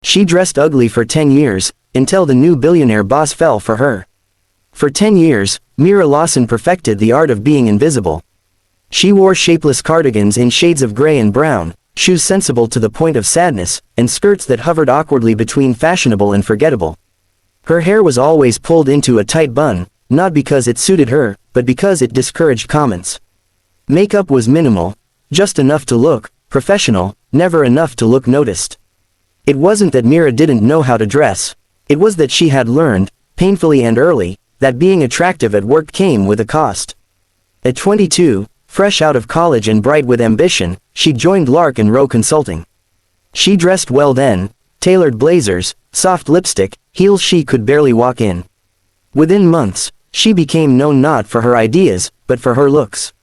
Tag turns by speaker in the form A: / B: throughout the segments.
A: She dressed ugly for 10 years, until the new billionaire boss fell for her. For 10 years, Mira Lawson perfected the art of being invisible. She wore shapeless cardigans in shades of gray and brown, shoes sensible to the point of sadness, and skirts that hovered awkwardly between fashionable and forgettable. Her hair was always pulled into a tight bun, not because it suited her, but because it discouraged comments. Makeup was minimal, just enough to look professional, never enough to look noticed. It wasn't that Mira didn't know how to dress. It was that she had learned, painfully and early, that being attractive at work came with a cost. At 22, fresh out of college and bright with ambition, she joined Lark & Rowe Consulting. She dressed well then, tailored blazers, soft lipstick, heels she could barely walk in. Within months, she became known not for her ideas, but for her looks.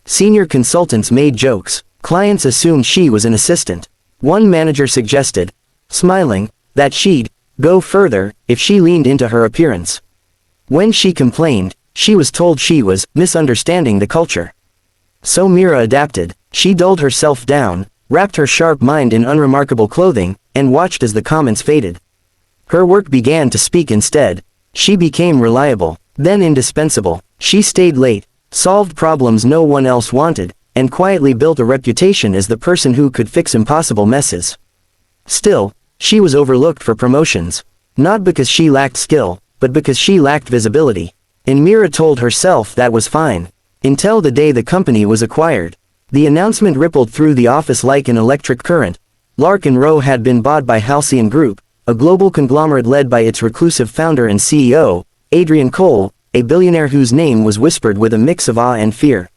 A: Senior consultants made jokes. Clients assumed she was an assistant. One manager suggested, smiling, that she'd go further if she leaned into her appearance. When she complained, she was told she was misunderstanding the culture. So Mira adapted. She dulled herself down, wrapped her sharp mind in unremarkable clothing, and watched as the comments faded. Her work began to speak instead. She became reliable, then indispensable. She stayed late, solved problems no one else wanted, and quietly built a reputation as the person who could fix impossible messes. Still, she was overlooked for promotions. Not because she lacked skill, but because she lacked visibility. And Mira told herself that was fine. Until the day the company was acquired. The announcement rippled through the office like an electric current. Lark & Rowe had been bought by Halcyon Group, a global conglomerate led by its reclusive founder and CEO, Adrian Cole, a billionaire whose name was whispered with a mix of awe and fear.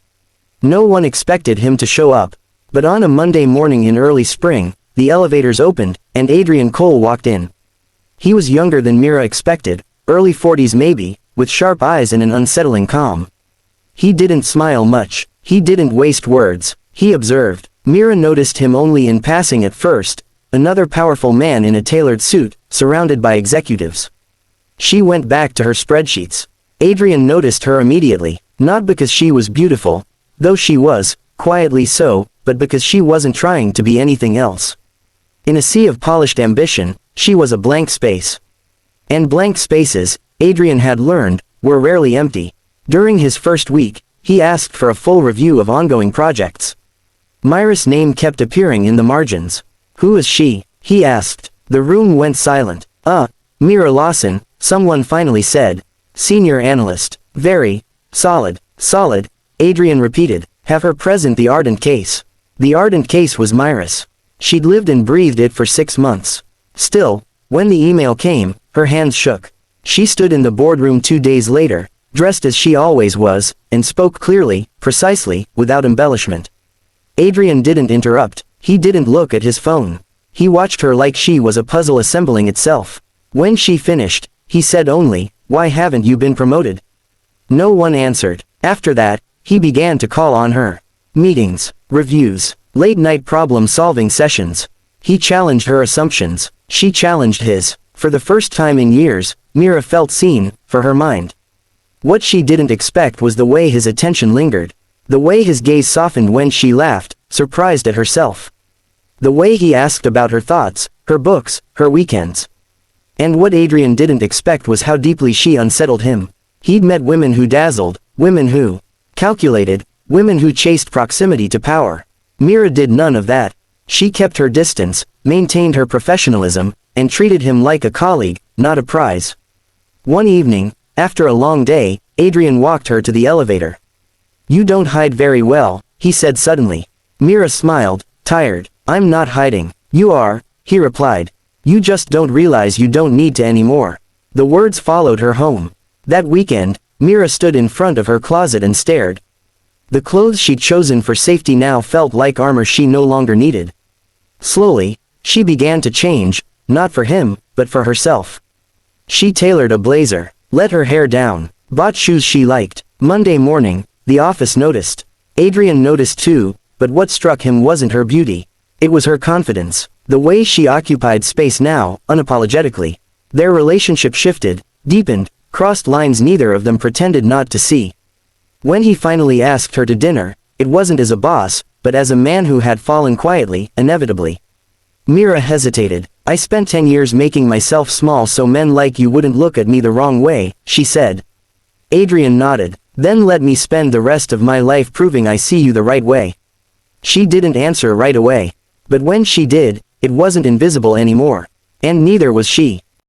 A: No one expected him to show up. But on a Monday morning in early spring, the elevators opened, and Adrian Cole walked in. He was younger than Mira expected, early 40s maybe, with sharp eyes and an unsettling calm. He didn't smile much. He didn't waste words. He observed. Mira noticed him only in passing at first, another powerful man in a tailored suit, surrounded by executives. She went back to her spreadsheets. Adrian noticed her immediately, not because she was beautiful, though she was, quietly so, but because she wasn't trying to be anything else. In a sea of polished ambition, she was a blank space. And blank spaces, Adrian had learned, were rarely empty. During his first week, he asked for a full review of ongoing projects. Myra's name kept appearing in the margins. Who is she? He asked. The room went silent. Mira Lawson, someone finally said. Senior analyst. Very solid. Solid, Adrian repeated. Have her present the ardent case. The ardent case was Myra's. She'd lived and breathed it for 6 months. Still, when the email came, her hands shook. She stood in the boardroom 2 days later, dressed as she always was, and spoke clearly, precisely, without embellishment. Adrian didn't interrupt. He didn't look at his phone. He watched her like she was a puzzle assembling itself. When she finished, he said only, "Why haven't you been promoted?" No one answered. After that, he began to call on her. Meetings, reviews, late-night problem-solving sessions. He challenged her assumptions. She challenged his. For the first time in years, Mira felt seen, for her mind. What she didn't expect was the way his attention lingered. The way his gaze softened when she laughed, surprised at herself. The way he asked about her thoughts, her books, her weekends. And what Adrian didn't expect was how deeply she unsettled him. He'd met women who dazzled, women who calculated, women who chased proximity to power. Mira did none of that. She kept her distance, maintained her professionalism, and treated him like a colleague, not a prize. One evening, after a long day, Adrian walked her to the elevator. "You don't hide very well," he said suddenly. Mira smiled, tired. "I'm not hiding." "You are," he replied. "You just don't realize you don't need to anymore." The words followed her home. That weekend, Mira stood in front of her closet and stared. The clothes she'd chosen for safety now felt like armor she no longer needed. Slowly, she began to change, not for him, but for herself. She tailored a blazer, let her hair down, bought shoes she liked. Monday morning, the office noticed. Adrian noticed too, but what struck him wasn't her beauty. It was her confidence. The way she occupied space now, unapologetically. Their relationship shifted, deepened, crossed lines neither of them pretended not to see. When he finally asked her to dinner, it wasn't as a boss, but as a man who had fallen quietly, inevitably. Mira hesitated. "I spent 10 years making myself small so men like you wouldn't look at me the wrong way," she said. Adrian nodded. "Then let me spend the rest of my life proving I see you the right way." She didn't answer right away. But when she did, it wasn't invisible anymore. And neither was she.